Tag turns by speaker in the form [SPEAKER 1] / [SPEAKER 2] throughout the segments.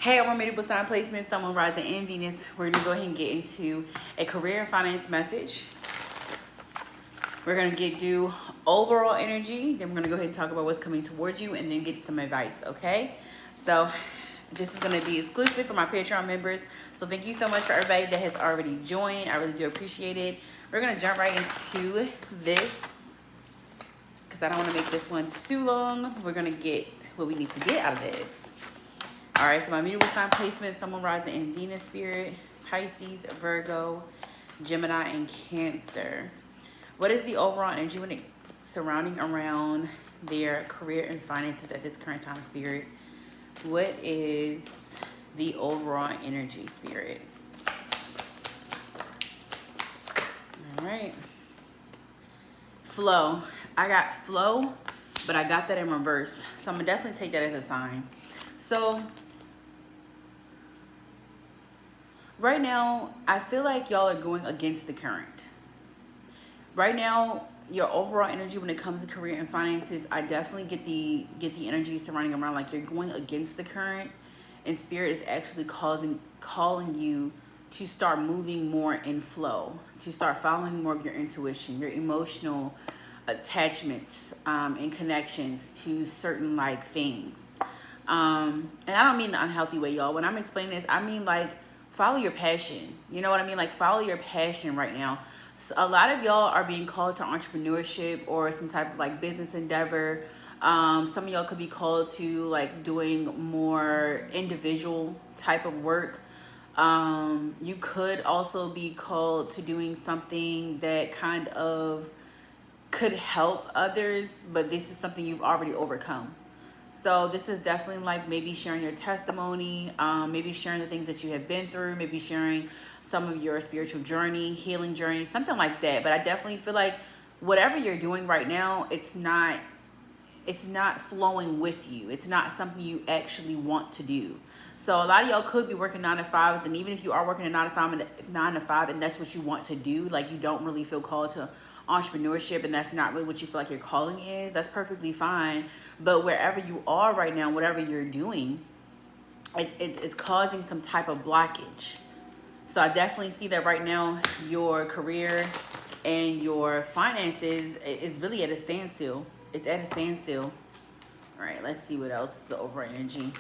[SPEAKER 1] Hey, I'm ready with sign placement, someone rising in Venus. We're gonna go ahead and get into a career and finance message. We're gonna do overall energy. Then we're gonna go ahead and talk about what's coming towards you and then get some advice, okay? So this is gonna be exclusive for my Patreon members. So thank you so much for everybody that has already joined. I really do appreciate it. We're gonna jump right into this because I don't wanna make this one too long. We're gonna get what we need to get out of this. All right, so my mutable sign placement, someone rising in Venus spirit, Pisces, Virgo, Gemini, and Cancer. What is the overall energy when it surrounding around their career and finances at this current time, spirit? What is the overall energy, spirit? All right. Flow. I got flow, but I got that in reverse. So I'm gonna definitely take that as a sign. So right now, I feel like y'all are going against the current. Right now, your overall energy when it comes to career and finances, I definitely get the energy surrounding around like you're going against the current, and spirit is actually calling you to start moving more in flow, to start following more of your intuition, your emotional attachments and connections to certain like things. And I don't mean an unhealthy way, y'all. When I'm explaining this, I mean like follow your passion. You know what I mean? Like follow your passion right now. So a lot of y'all are being called to entrepreneurship or some type of like business endeavor. Some of y'all could be called to like doing more individual type of work. You could also be called to doing something that kind of could help others, but this is something you've already overcome. So this is definitely like maybe sharing your testimony, maybe sharing the things that you have been through, maybe sharing some of your spiritual journey, healing journey, something like that. But I definitely feel like whatever you're doing right now, it's not flowing with you. It's not something you actually want to do. So a lot of y'all could be working 9 to 5s, and even if you are working a 9 to 5 and that's what you want to do, like you don't really feel called to entrepreneurship and that's not really what you feel like your calling is, that's perfectly fine. But wherever you are right now, whatever you're doing, it's causing some type of blockage. So I definitely see that right now your career and your finances is really at a standstill. It's at a standstill. All right, let's see what else is the overall energy.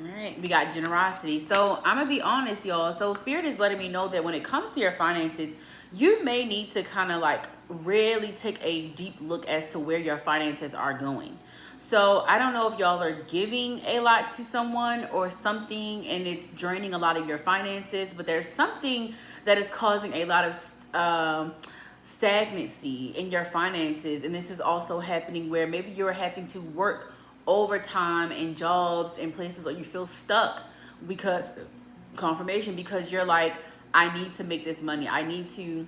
[SPEAKER 1] All right, we got generosity. So I'm gonna be honest, y'all. So spirit is letting me know that when it comes to your finances, you may need to kind of like really take a deep look as to where your finances are going. So I don't know if y'all are giving a lot to someone or something and it's draining a lot of your finances, but there's something that is causing a lot of stagnancy in your finances. And this is also happening where maybe you're having to work overtime in jobs and places where you feel stuck because confirmation, because you're like, I need to make this money. I need to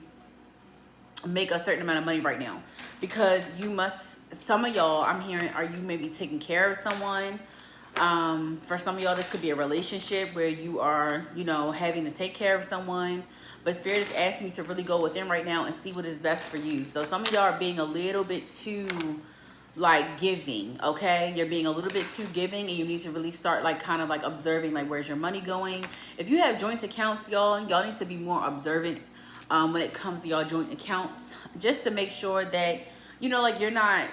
[SPEAKER 1] make a certain amount of money right now because you must, some of y'all I'm hearing, are you maybe taking care of someone? For some of y'all, this could be a relationship where you are, you know, having to take care of someone. But spirit is asking you to really go within right now and see what is best for you. So some of y'all are being a little bit too like giving, okay? You're being a little bit too giving and you need to really start like kind of like observing like where's your money going. If you have joint accounts, y'all need to be more observant when it comes to y'all joint accounts, just to make sure that, you know, like you're not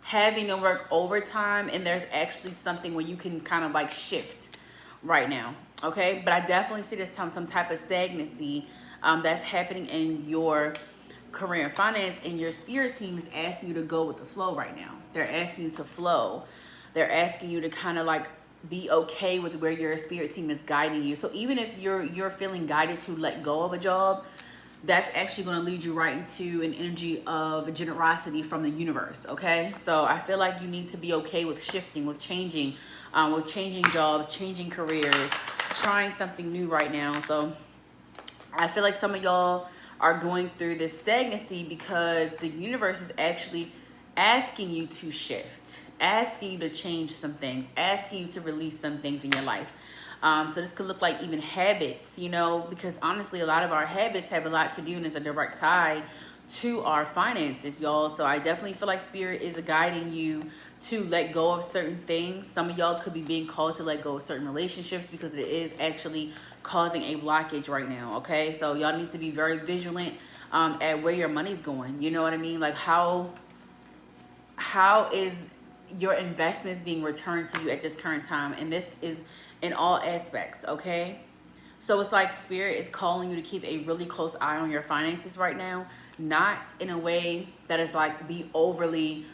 [SPEAKER 1] having to work overtime and there's actually something where you can kind of like shift right now, okay? But I definitely see this time some type of stagnancy that's happening in your career and finance, and your spirit team is asking you to go with the flow right now. They're asking you to flow. They're asking you to kind of like be okay with where your spirit team is guiding you. So even if you're feeling guided to let go of a job, that's actually going to lead you right into an energy of generosity from the universe, okay? So I feel like you need to be okay with shifting, with changing jobs, changing careers, trying something new right now. So I feel like some of y'all are going through this stagnancy because the universe is actually asking you to shift, asking you to change some things, asking you to release some things in your life. So this could look like even habits, you know, because honestly, a lot of our habits have a lot to do, and it's a direct tie to our finances, y'all. So I definitely feel like Spirit is guiding you to let go of certain things. Some of y'all could be being called to let go of certain relationships because it is actually causing a blockage right now, okay? So y'all need to be very vigilant at where your money's going. You know what I mean? Like how is your investments being returned to you at this current time? And this is in all aspects, okay? So it's like Spirit is calling you to keep a really close eye on your finances right now, not in a way that is like be overly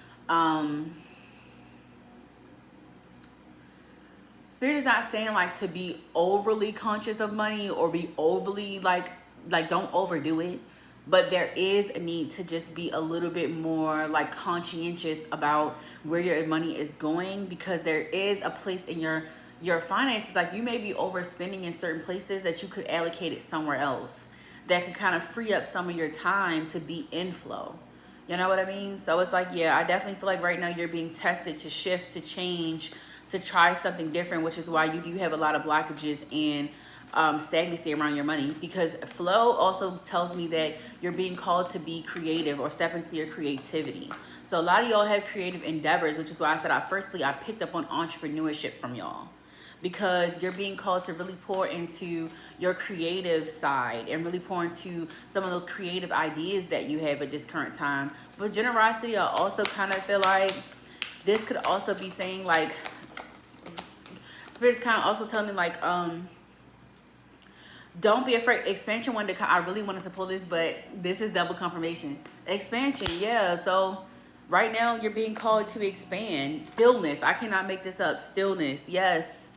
[SPEAKER 1] Spirit is not saying like to be overly conscious of money or be overly like don't overdo it, but there is a need to just be a little bit more like conscientious about where your money is going, because there is a place in your finances, like you may be overspending in certain places that you could allocate it somewhere else that could kind of free up some of your time to be inflow. You know what I mean? So it's like, yeah, I definitely feel like right now you're being tested to shift, to change, to try something different, which is why you do have a lot of blockages and stagnancy around your money, because flow also tells me that you're being called to be creative or step into your creativity. So a lot of y'all have creative endeavors, which is why I said I picked up on entrepreneurship from y'all, because you're being called to really pour into your creative side and really pour into some of those creative ideas that you have at this current time. But generosity, I also kind of feel like this could also be saying like, Spirit's kind of also telling me like, don't be afraid. Expansion wanted to come. I really wanted to pull this, but this is double confirmation. Expansion, yeah. So right now you're being called to expand. Stillness. I cannot make this up. Stillness, yes.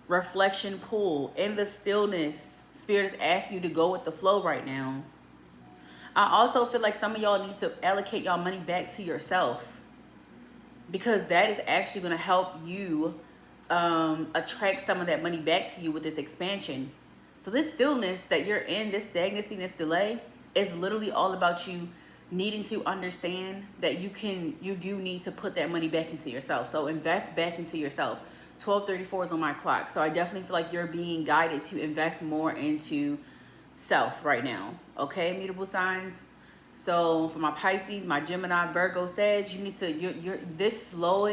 [SPEAKER 1] Reflection pool. In the stillness, Spirit is asking you to go with the flow right now. I also feel like some of y'all need to allocate y'all money back to yourself, because that is actually going to help you attract some of that money back to you with this expansion. So this stillness that you're in, this stagnancy, this delay, is literally all about you needing to understand that you do need to put that money back into yourself. So invest back into yourself. 12:34 is on my clock. So I definitely feel like you're being guided to invest more into self right now. Okay, mutable signs. So for my Pisces, my Gemini, Virgo, Sag, you need to, you're this slow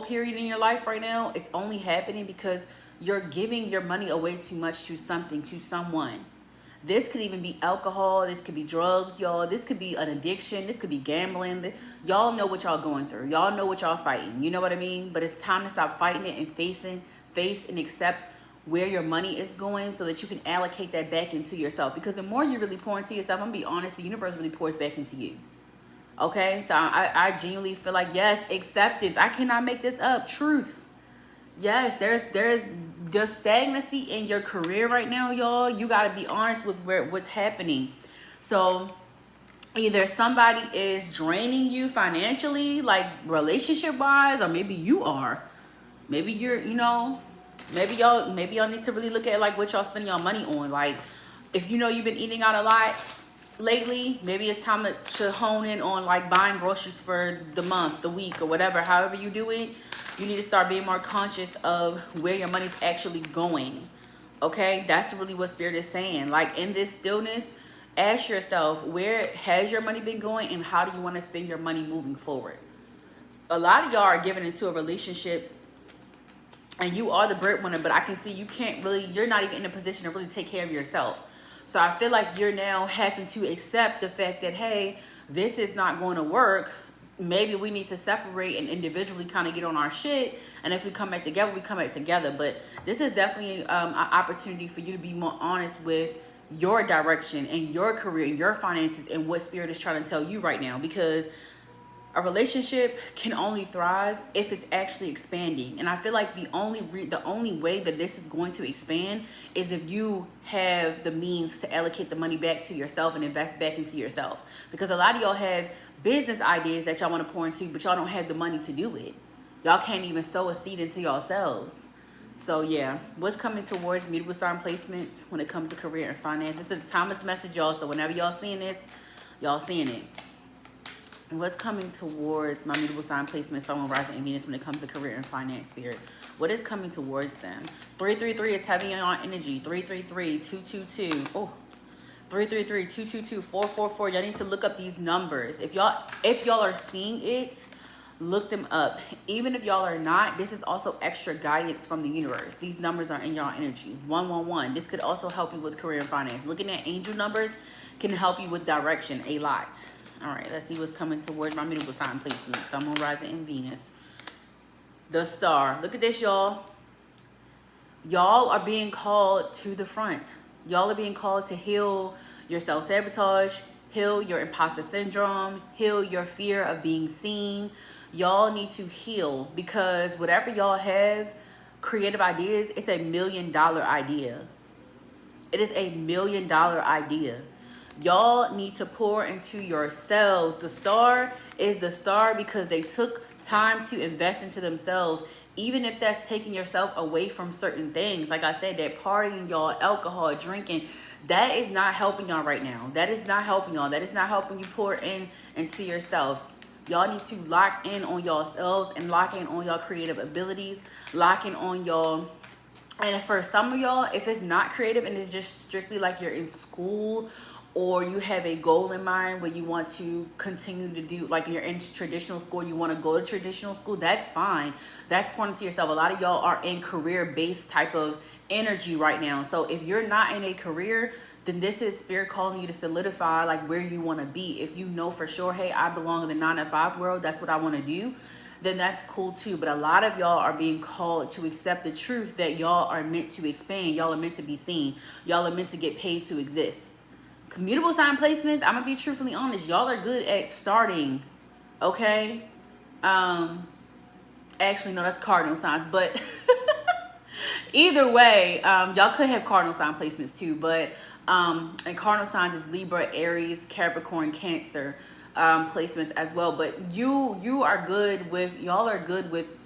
[SPEAKER 1] period in your life right now, it's only happening because you're giving your money away too much to something, to someone. This could even be alcohol. This could be drugs, y'all. This could be an addiction. This could be gambling. Y'all know what y'all going through. Y'all know what y'all fighting. You know what I mean? But it's time to stop fighting it and face and accept where your money is going, so that you can allocate that back into yourself. Because the more you really pour into yourself, I'm gonna be honest, the universe really pours back into you. Okay, so I genuinely feel like, yes, acceptance. I cannot make this up. Truth. Yes, there's the stagnancy in your career right now, y'all. You got to be honest with what's happening. So either somebody is draining you financially, like relationship wise, or maybe you are. Maybe you're, maybe y'all need to really look at like what y'all spending your money on. Like if you've been eating out a lot lately, maybe it's time to hone in on like buying groceries for the month, the week, or whatever. However you do it, you need to start being more conscious of where your money's actually going. Okay, that's really what Spirit is saying. Like in this stillness, ask yourself, where has your money been going, and how do you want to spend your money moving forward? A lot of y'all are getting into a relationship and you are the breadwinner, but I can see you're not even in a position to really take care of yourself. So I feel like you're now having to accept the fact that, hey, this is not going to work. Maybe we need to separate and individually kind of get on our shit. And if we come back together, we come back together. But this is definitely an opportunity for you to be more honest with your direction and your career and your finances and what Spirit is trying to tell you right now. Because a relationship can only thrive if it's actually expanding. And I feel like the only way that this is going to expand is if you have the means to allocate the money back to yourself and invest back into yourself. Because a lot of y'all have business ideas that y'all want to pour into, but y'all don't have the money to do it. Y'all can't even sow a seed into yourselves. So yeah, what's coming towards mutable sign placements when it comes to career and finance? This is a timeless message, y'all. So whenever y'all seeing this, y'all seeing it. And what's coming towards my mutable sign placement, Sun, Moon, Rising, and Venus when it comes to career and finance, Spirit? What is coming towards them? 333 is heavy on energy. 333, 222. Oh, 333, 222, 444. Y'all need to look up these numbers. If y'all are seeing it, look them up. Even if y'all are not, this is also extra guidance from the universe. These numbers are in y'all energy. 111. This could also help you with career and finance. Looking at angel numbers can help you with direction a lot. All right, let's see what's coming towards my mutable sign placement. Sun, Moon, Rising, and Venus. The star. Look at this, y'all. Y'all are being called to the front. Y'all are being called to heal your self-sabotage, heal your imposter syndrome, heal your fear of being seen. Y'all need to heal, because whatever y'all have, creative ideas, it's $1 million idea. It is $1 million idea. Y'all need to pour into yourselves. The star is the star because they took time to invest into themselves, even if that's taking yourself away from certain things. Like I said, that partying, y'all, alcohol, drinking, that is not helping y'all right now. That is not helping y'all. That is not helping you pour into yourself. Y'all need to lock in on yourselves and lock in on y'all creative abilities, lock in on y'all. And for some of y'all, if it's not creative and it's just strictly like you're in school, or you have a goal in mind where you want to continue to do, like you're in traditional school, you want to go to traditional school, that's fine. That's important to yourself. A lot of y'all are in career-based type of energy right now. So if you're not in a career, then this is spirit calling you to solidify like where you want to be. If you know for sure, hey, I belong in the 9-to-5 world, that's what I want to do, then that's cool too. But a lot of y'all are being called to accept the truth that y'all are meant to expand. Y'all are meant to be seen. Y'all are meant to get paid to exist. Mutable sign placements, I'm gonna be truthfully honest, y'all are good at starting, okay? Actually, no, that's cardinal signs, but either way, y'all could have cardinal sign placements too, but and cardinal signs is Libra, Aries, Capricorn, Cancer placements as well. But you are good with, y'all are good with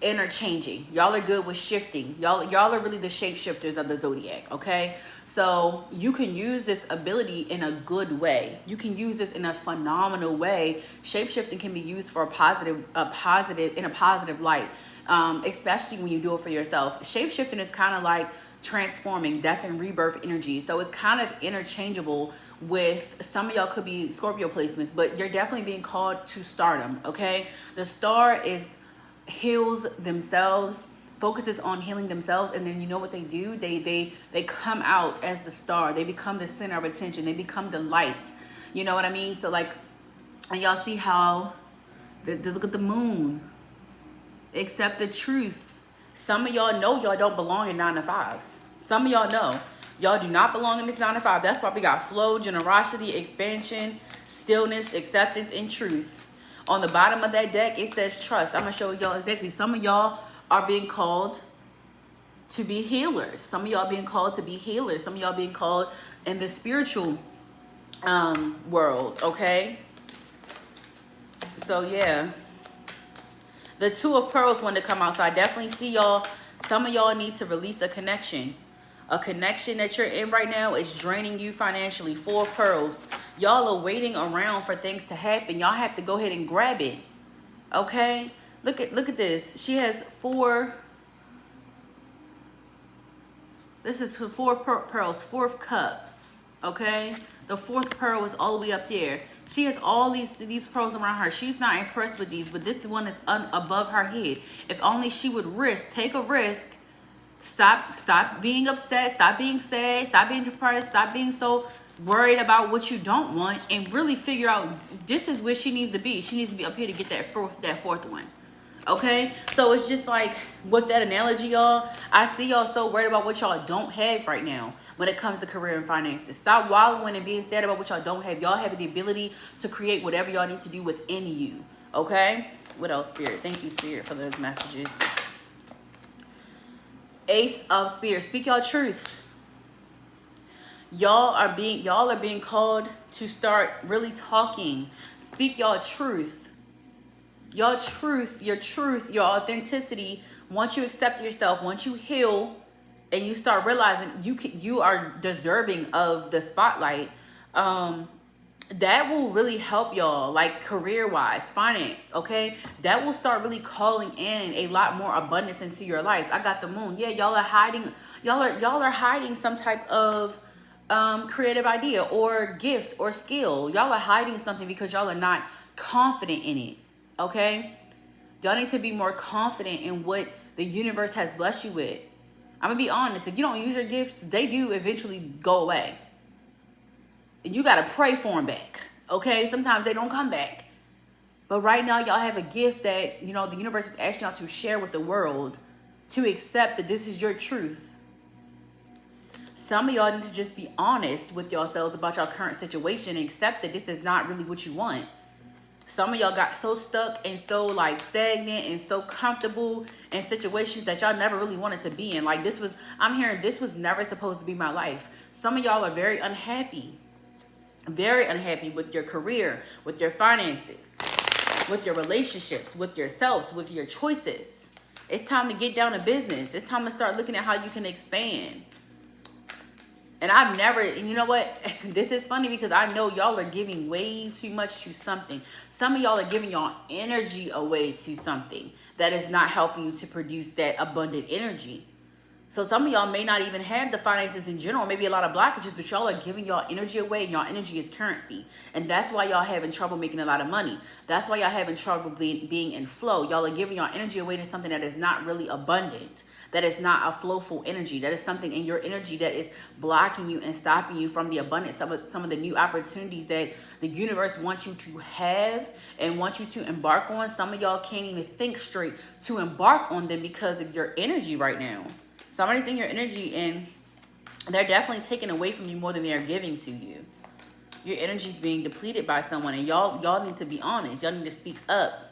[SPEAKER 1] interchanging. Y'all are good with shifting. Y'all are really the shapeshifters of the zodiac, okay? So you can use this ability in a good way. You can use this in a phenomenal way. Shapeshifting can be used for in a positive light, especially when you do it for yourself. Shapeshifting is kind of like transforming, death and rebirth energy. So it's kind of interchangeable with, some of y'all could be Scorpio placements, but you're definitely being called to stardom, okay? The star heals themselves, focuses on healing themselves, and then you know what they do? They come out as the star. They become the center of attention. They become the light. You know what I mean? So like, and y'all see how look at the moon. Accept the truth. Some of y'all know y'all don't belong in 9-to-5s. Some of y'all know y'all do not belong in this 9-to-5. That's why we got flow, generosity, expansion, stillness, acceptance, and truth. On the bottom of that deck, it says trust. I'm going to show y'all exactly. Some of y'all are being called to be healers. Some of y'all being called to be healers. Some of y'all being called in the spiritual world, okay? So, yeah. The Two of Pearls wanted to come out. So, I definitely see y'all. Some of y'all need to release a connection. A connection that you're in right now is draining you financially. 4 of Pearls. Y'all are waiting around for things to happen. Y'all have to go ahead and grab it. Okay? Look at this. She has 4. This is 4 pearls, 4 of cups. Okay? The 4th pearl is all the way up there. She has all these pearls around her. She's not impressed with these, but this one is above her head. If only she would take a risk. Stop being upset. Stop being sad. Stop being depressed. Stop being so worried about what you don't want, and really figure out this is where she needs to be. She needs to be up here to get that fourth one. Okay? So it's just like with that analogy, y'all, I see y'all so worried about what y'all don't have right now when it comes to career and finances. Stop wallowing and being sad about what y'all don't have. Y'all have the ability to create whatever y'all need to do within you. Okay? What else, Spirit? Thank you, Spirit, for those messages. Ace of Spears. Speak your truth. Y'all are being called to start really talking. Speak your truth. Your truth, your authenticity. Once you accept yourself, once you heal, and you start realizing you are deserving of the spotlight, that will really help y'all, like career wise, finance. Okay, that will start really calling in a lot more abundance into your life. I got the moon. Yeah, y'all are hiding, y'all are hiding some type of creative idea or gift or skill. Y'all are hiding something because y'all are not confident in it. Okay, y'all need to be more confident in what the universe has blessed you with. I'm gonna be honest, if you don't use your gifts, they do eventually go away. And you gotta pray for them back. Okay? Sometimes they don't come back. But right now, y'all have a gift that, you know, the universe is asking y'all to share with the world, to accept that this is your truth. Some of y'all need to just be honest with yourselves about your current situation and accept that this is not really what you want. Some of y'all got so stuck and so like stagnant and so comfortable in situations that y'all never really wanted to be in. Like I'm hearing this was never supposed to be my life. Some of y'all are very unhappy with your career, with your finances, with your relationships, with yourselves, with your choices. It's time to get down to business. It's time to start looking at how you can expand. And you know what? This is funny because I know y'all are giving way too much to something. Some of y'all are giving y'all energy away to something that is not helping you to produce that abundant energy. So some of y'all may not even have the finances in general, maybe a lot of blockages, but y'all are giving y'all energy away, and y'all energy is currency. And that's why y'all having trouble making a lot of money. That's why y'all having trouble being in flow. Y'all are giving y'all energy away to something that is not really abundant. That is not a flowful energy. That is something in your energy that is blocking you and stopping you from the abundance, some of the new opportunities that the universe wants you to have and wants you to embark on. Some of y'all can't even think straight to embark on them because of your energy right now. Somebody's in your energy and they're definitely taking away from you more than they're giving to you. Your energy is being depleted by someone, and y'all need to be honest. Y'all need to speak up.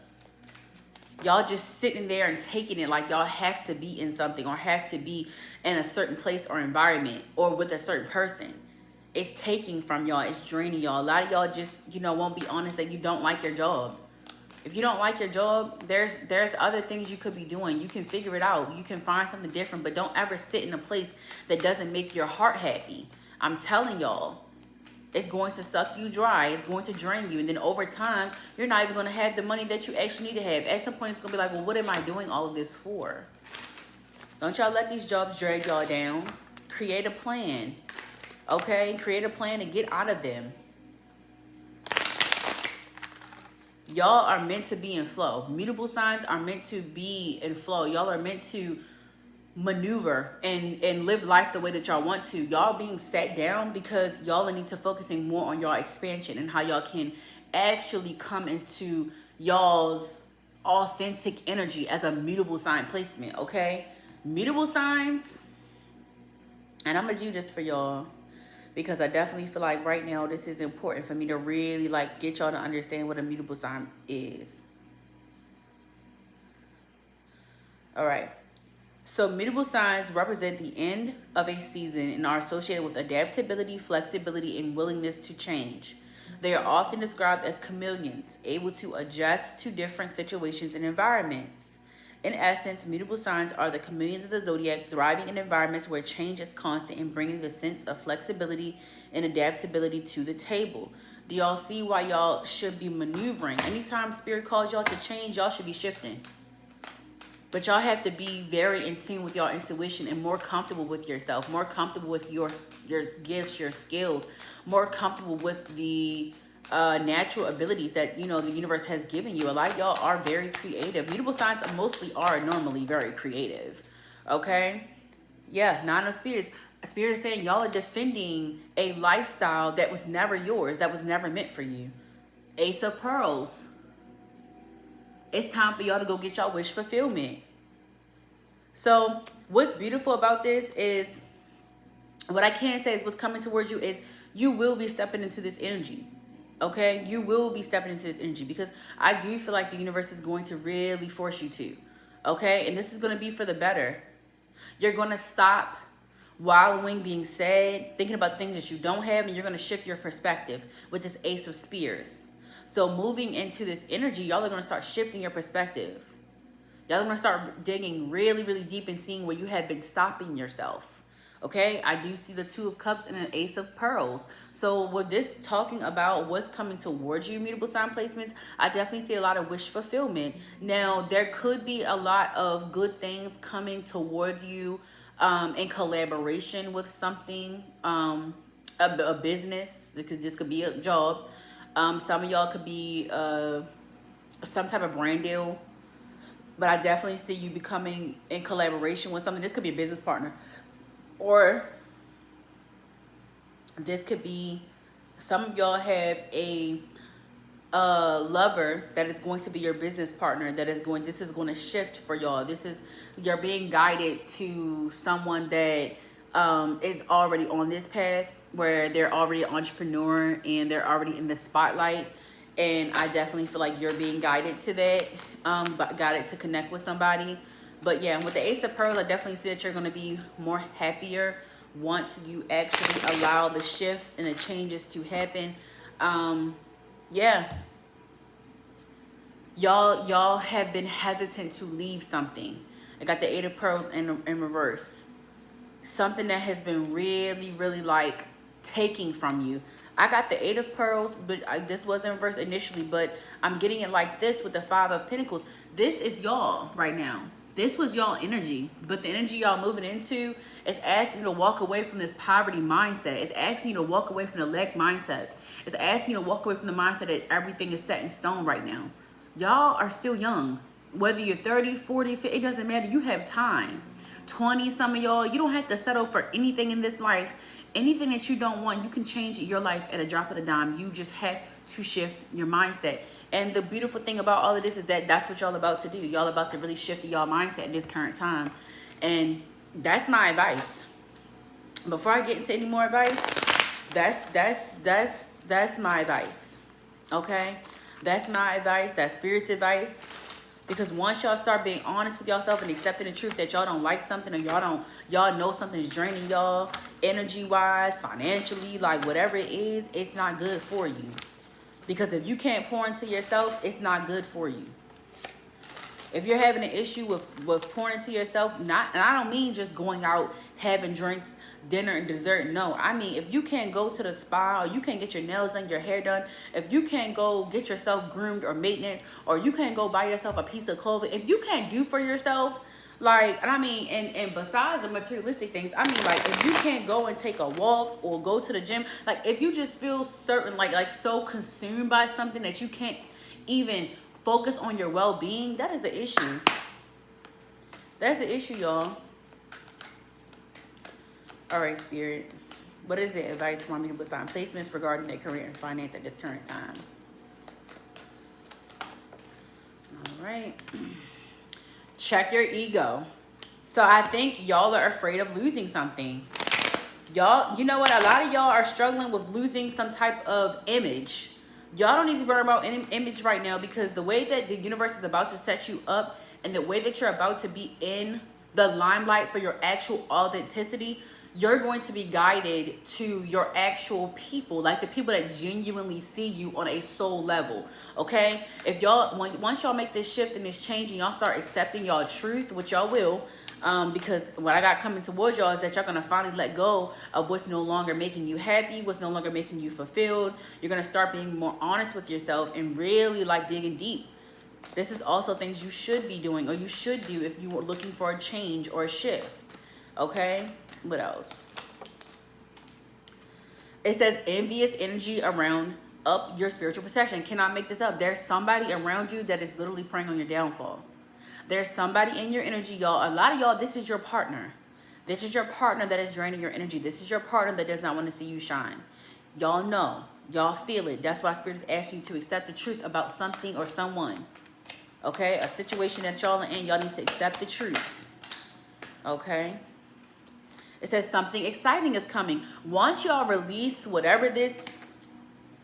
[SPEAKER 1] Y'all just sitting there and taking it like y'all have to be in something or have to be in a certain place or environment or with a certain person. It's taking from y'all. It's draining y'all. A lot of y'all just, won't be honest that you don't like your job. If you don't like your job, there's other things you could be doing. You can figure it out. You can find something different, but don't ever sit in a place that doesn't make your heart happy. I'm telling y'all. It's going to suck you dry. It's going to drain you. And then over time, you're not even going to have the money that you actually need to have. At some point, it's going to be like, well, what am I doing all of this for? Don't y'all let these jobs drag y'all down. Create a plan. Okay? Create a plan to get out of them. Y'all are meant to be in flow. Mutable signs are meant to be in flow. Y'all are meant to maneuver and live life the way that y'all want to. Y'all being sat down because y'all need to focusing more on y'all expansion and how y'all can actually come into y'all's authentic energy as a mutable sign placement, okay? Mutable signs, and I'm gonna do this for y'all because I definitely feel like right now this is important for me to really like get y'all to understand what a mutable sign is. All right. So mutable signs represent the end of a season and are associated with adaptability, flexibility, and willingness to change. They are often described as chameleons, able to adjust to different situations and environments. In essence, mutable signs are the chameleons of the zodiac, thriving in environments where change is constant and bringing the sense of flexibility and adaptability to the table. Do y'all see why y'all should be maneuvering? Anytime Spirit calls y'all to change, y'all should be shifting. But y'all have to be very in tune with your intuition and more comfortable with yourself, more comfortable with your gifts, your skills, more comfortable with the natural abilities that, the universe has given you. A lot of y'all are very creative. Mutable signs mostly are normally very creative. Okay? Yeah, Nine of Spirits. Spirit is saying y'all are defending a lifestyle that was never yours, that was never meant for you. Ace of Pearls. It's time for y'all to go get y'all wish fulfillment. So what's beautiful about this is, what I can say is what's coming towards you is you will be stepping into this energy. Okay? You will be stepping into this energy because I do feel like the universe is going to really force you to. Okay? And this is going to be for the better. You're going to stop wallowing, being sad, thinking about things that you don't have, and you're going to shift your perspective with this Ace of Spears. So moving into this energy, y'all are going to start shifting your perspective. Y'all are going to start digging really, really deep and seeing where you have been stopping yourself. Okay, I do see the Two of Cups and an Ace of Pearls. So with this talking about what's coming towards you, mutable sign placements, I definitely see a lot of wish fulfillment. Now, there could be a lot of good things coming towards you in collaboration with something, a business, because this could be a job. Some of y'all could be some type of brand deal, but I definitely see you becoming in collaboration with something. This could be a business partner, or this could be some of y'all have a lover that is going to be your business partner. This is going to shift for y'all. You're being guided to someone that is already on this path, where they're already an entrepreneur and they're already in the spotlight. And I definitely feel like you're being guided to that, but guided to connect with somebody. But yeah, with the Ace of Pearls, I definitely see that you're going to be more happier once you actually allow the shift and the changes to happen. Yeah, y'all have been hesitant to leave something. I got the Eight of Pearls in reverse. Something that has been really, really like taking from you. I got the Eight of Pearls, but this was in reverse initially, but I'm getting it like this with the Five of Pentacles. This is y'all right now. This was y'all energy, but the energy y'all moving into is asking you to walk away from this poverty mindset. It's asking you to walk away from the lack mindset. It's asking you to walk away from the mindset that everything is set in stone right now. Y'all are still young. Whether you're 30, 40, 50, it doesn't matter. You have time. 20, some of y'all, you don't have to settle for anything in this life. Anything that you don't want, you can change your life at a drop of a dime. You just have to shift your mindset. And the beautiful thing about all of this is that that's what y'all about to do. Y'all about to really shift y'all mindset at this current time. And that's my advice. Before I get into any more advice, that's my advice. Okay? That's my advice. That's Spirit's advice. Because once y'all start being honest with yourself and accepting the truth that y'all don't like something, or y'all know something's draining y'all energy wise, financially, like whatever it is, it's not good for you. Because if you can't pour into yourself, it's not good for you. If you're having an issue with pouring into yourself, and I don't mean just going out, having drinks, dinner, and dessert. No, I mean, if you can't go to the spa, or you can't get your nails done, your hair done, if you can't go get yourself groomed or maintenance, or you can't go buy yourself a piece of clothing, if you can't do for yourself, like, and I mean, and besides the materialistic things, I mean, like, if you can't go and take a walk or go to the gym, like, if you just feel certain, like so consumed by something that you can't even focus on your well-being, that is an issue. That's an issue, y'all. All right, Spirit. What is the advice for mutable sign placements regarding their career and finance at this current time? All right. Check your ego. So I think y'all are afraid of losing something. Y'all, you know what? A lot of y'all are struggling with losing some type of image. Y'all don't need to worry about any image right now, because the way that the universe is about to set you up and the way that you're about to be in the limelight for your actual authenticity, you're going to be guided to your actual people, like the people that genuinely see you on a soul level. Okay, if y'all, once y'all make this shift and this change and y'all start accepting y'all truth, which y'all will, because what I got coming towards y'all is that y'all gonna finally let go of what's no longer making you happy, what's no longer making you fulfilled. You're gonna start being more honest with yourself and really like digging deep. This is also things you should be doing, or you should do if you were looking for a change or a shift. Okay, what else? It says envious energy around up your spiritual protection. Cannot make this up. There's somebody around you that is literally preying on your downfall. There's somebody in your energy, y'all. A lot of y'all, this is your partner. This is your partner that is draining your energy. This is your partner that does not want to see you shine. Y'all know. Y'all feel it. That's why Spirit is asking you to accept the truth about something or someone. Okay? A situation that y'all are in, y'all need to accept the truth. Okay? It says something exciting is coming. Once y'all release whatever this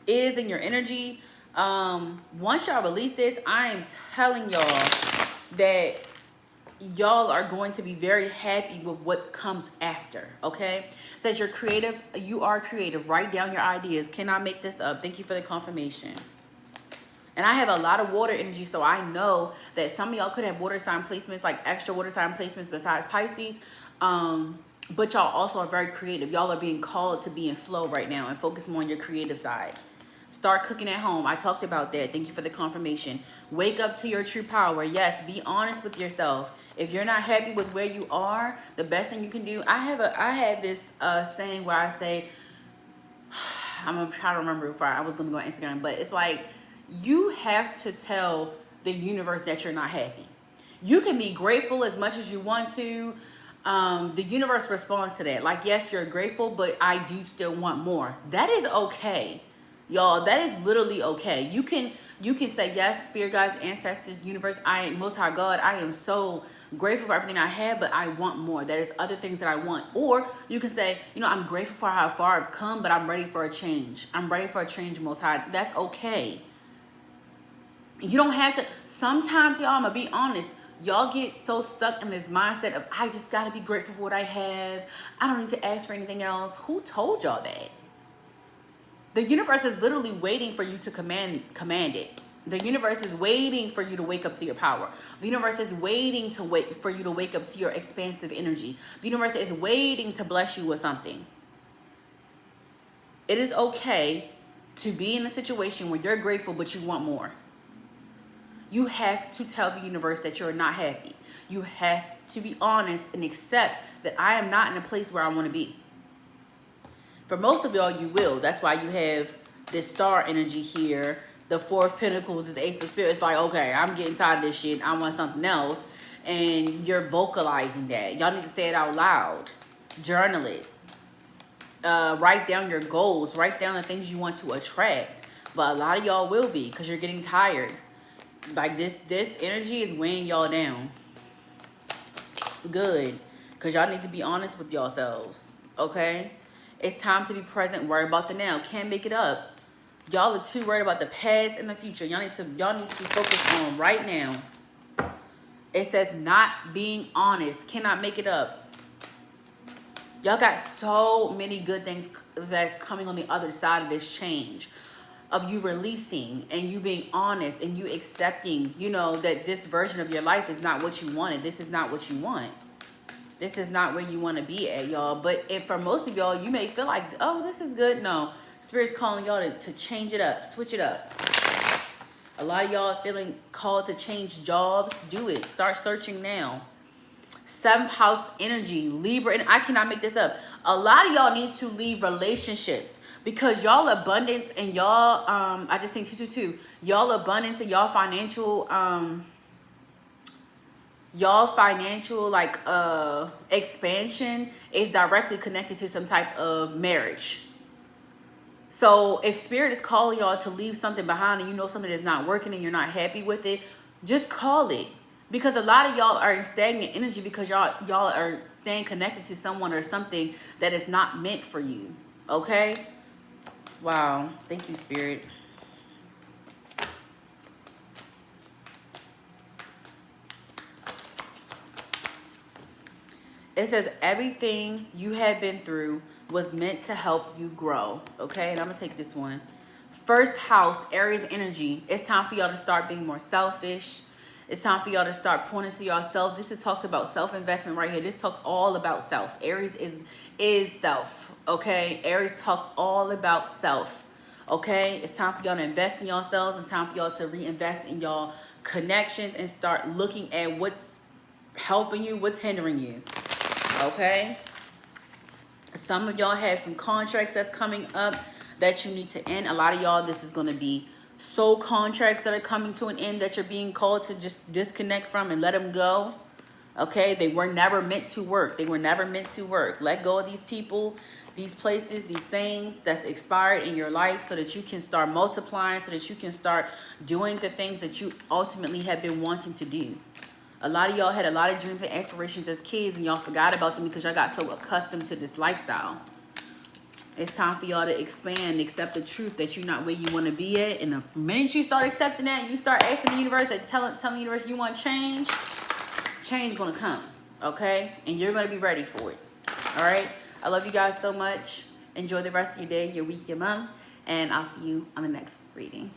[SPEAKER 1] is in your energy, once y'all release this, I am telling y'all that y'all are going to be very happy with what comes after. Okay? It says you're creative. You are creative. Write down your ideas. Cannot make this up. Thank you for the confirmation. And I have a lot of water energy, so I know that some of y'all could have water sign placements, like extra water sign placements besides Pisces. But y'all also are very creative. Y'all are being called to be in flow right now and focus more on your creative side. Start cooking at home. I talked about that. Thank you for the confirmation. Wake up to your true power. Yes, be honest with yourself. If you're not happy with where you are, the best thing you can do. I have this saying where I say, I'm gonna try to remember before I was gonna go on Instagram, but it's like you have to tell the universe that you're not happy. You can be grateful as much as you want to. The universe responds to that. Like, yes, you're grateful, but I do still want more. That is okay, y'all. That is literally okay. You can say, yes, spirit guides, ancestors, universe, I most high God, I am so grateful for everything I have, but I want more. There's other things that I want. Or you can say, you know, I'm grateful for how far I've come, but I'm ready for a change. I'm ready for a change, most high. That's okay. You don't have to. Sometimes, y'all, I'm gonna be honest, y'all get so stuck in this mindset of, I just gotta be grateful for what I have. I don't need to ask for anything else. Who told y'all that? The universe is literally waiting for you to command it. The universe is waiting for you to wake up to your power. The universe is waiting for you to wake up to your expansive energy. The universe is waiting to bless you with something. It is okay to be in a situation where you're grateful, but you want more. You have to tell the universe that you're not happy. You have to be honest and accept that I am not in a place where I want to be. For most of y'all, you will. That's why you have this star energy here. The Four of Pentacles is Ace of Spirits. It's like, okay, I'm getting tired of this shit. I want something else. And you're vocalizing that. Y'all need to say it out loud. Journal it. Write down your goals. Write down the things you want to attract. But a lot of y'all will be because you're getting tired. Like this energy is weighing y'all down. Good. Because y'all need to be honest with yourselves. Okay? It's time to be present. Worry about the now. Can't make it up. Y'all are too worried about the past and the future. Y'all need to be focused on right now. It says not being honest. Cannot make it up. Y'all got so many good things that's coming on the other side of this change. Of you releasing and you being honest and you accepting, you know, that this version of your life is not what you wanted. This is not what you want. This is not where you want to be at, y'all. But if for most of y'all, you may feel like, oh, this is good. No. Spirit's calling y'all to change it up. Switch it up. A lot of y'all are feeling called to change jobs. Do it. Start searching now. 7th house energy. Libra. And I cannot make this up. A lot of y'all need to leave relationships. Because y'all abundance and y'all, I just seen 222. Y'all abundance and y'all financial, like expansion is directly connected to some type of marriage. So if spirit is calling y'all to leave something behind and you know something is not working and you're not happy with it, just call it. Because a lot of y'all are in stagnant energy because y'all are staying connected to someone or something that is not meant for you. Okay? Wow. Thank you, Spirit. It says everything you have been through was meant to help you grow. Okay, and I'm gonna take this one. 1st house, Aries energy. It's time for y'all to start being more selfish. It's time for y'all to start pointing to yourself. This is talks about self-investment right here. This talks all about self. Aries is self. Okay, Aries talks all about self. Okay, it's time for y'all to invest in yourselves. It's time for y'all to reinvest in y'all connections and start looking at what's helping you, what's hindering you. Okay. Some of y'all have some contracts that's coming up that you need to end. A lot of y'all, this is going to be soul contracts that are coming to an end that you're being called to just disconnect from and let them go. Okay. They were never meant to work. They were never meant to work. Let go of these people, these places, these things that's expired in your life so that you can start multiplying, so that you can start doing the things that you ultimately have been wanting to do. A lot of y'all had a lot of dreams and aspirations as kids and y'all forgot about them because y'all got so accustomed to this lifestyle. It's time for y'all to expand and accept the truth that you're not where you want to be at. And the minute you start accepting that, you start asking the universe, telling the universe you want change going to come, okay? And you're going to be ready for it, all right? I love you guys so much. Enjoy the rest of your day, your week, your month, and I'll see you on the next reading.